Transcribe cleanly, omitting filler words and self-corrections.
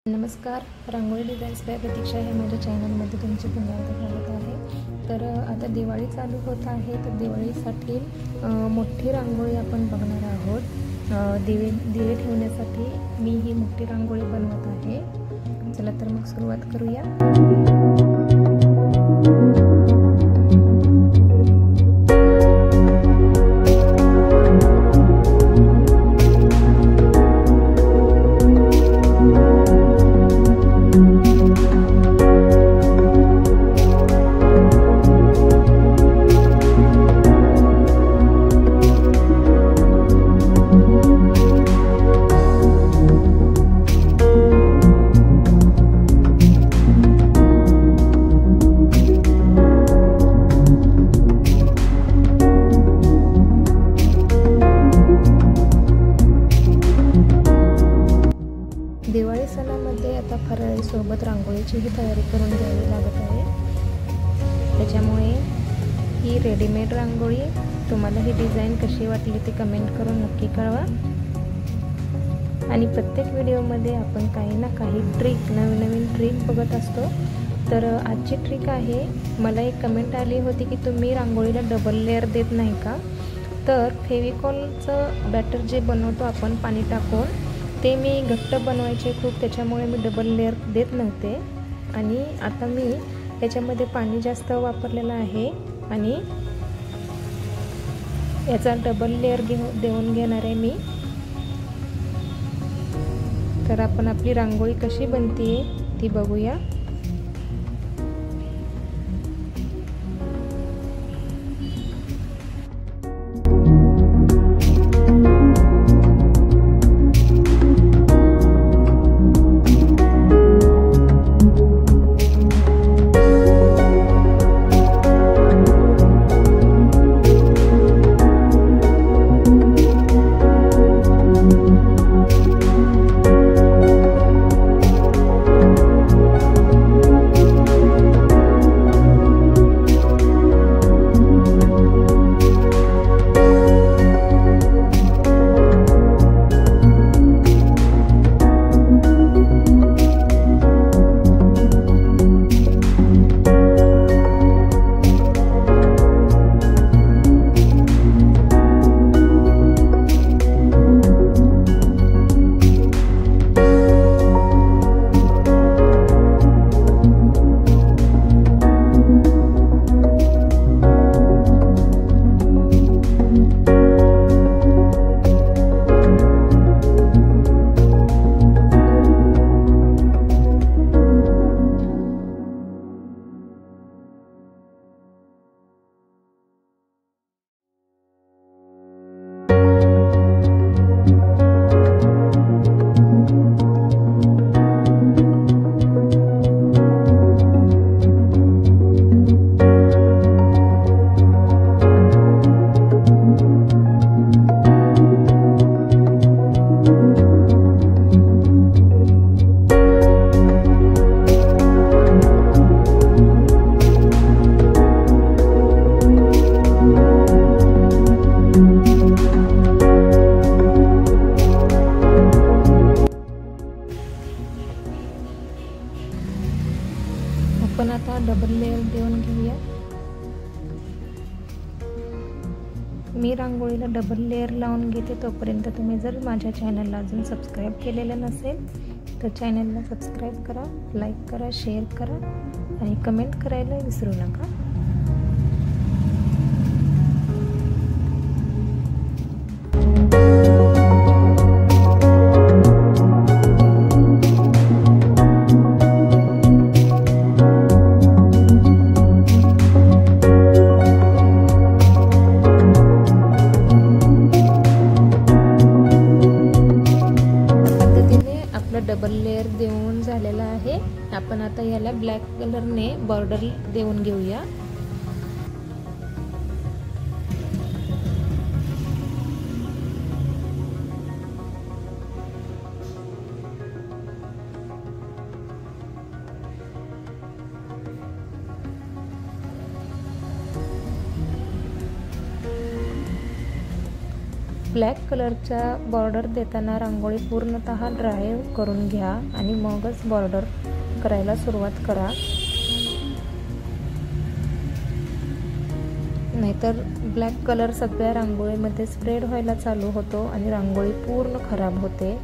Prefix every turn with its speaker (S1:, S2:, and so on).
S1: नमस्कार, रांगोळी designs bye प्रतीक्षा हे माझ्या चॅनलमध्ये तुमचे पुन्हा एकदा स्वागत आहे। तर आता दिवाळी चालू होत आहे, तर दिवाळीसाठी मोठी रांगोळी आपण बघणार आहोत। दिवे ठेवण्यासाठी मी ही मोठी रांगोळी बनवत आहे। चला तर मग सुरुवात करूया। दिवाळी सणामध्ये आता फराळीसोबत रांगोळीचीही तयारी करून घ्यावी लागत आहे। त्याच्यामुळे ही रेडीमेड रांगोळी, तुम्हाला ही डिझाईन कशी वाटली ते कमेंट करून नक्की कळवा। आणि प्रत्येक व्हिडिओमध्ये आपण काही ना काही नवीन ट्रिक बघत असतो। तर आजची ट्रिक आहे, मला एक कमेंट आली होती की तुम्ही रांगोळीला डबल लेअर देत नाही का। तर फेविकॉलचं बॅटर जे बनवतो आपण पाणी टाकून, ते मी घट्ट बनवायचे खूप, त्याच्यामुळे मी डबल लेअर देत नव्हते। आणि आता मी याच्यामध्ये पाणी जास्त वापरलेलं आहे आणि याचा डबल लेअर देऊन घेणार आहे मी। तर आपण आपली रांगोळी कशी बनते ती बघूया। आपण आता डबल लेअर देऊन घेऊया। मी रांगोळीला डबल लेअर लावून घेते, तोपर्यंत तुम्ही जर माझ्या चॅनलला अजून सबस्क्राईब केलेलं नसेल तर चॅनलला सबस्क्राईब करा, लाईक करा, शेअर करा आणि कमेंट करायला विसरू नका। डबल लेअर देऊन झालेला आहे। आपण आता याला ब्लॅक कलरने बॉर्डर देऊन घेऊया। ब्लॅक कलरच्या बॉर्डर देताना रांगोळी पूर्णतः ड्राय करून घ्या आणि मगच बॉर्डर करायला सुरुवात करा, नाहीतर ब्लॅक कलर सगळ्या रांगोळीमध्ये स्प्रेड व्हायला चालू होतो आणि रांगोळी पूर्ण खराब होते।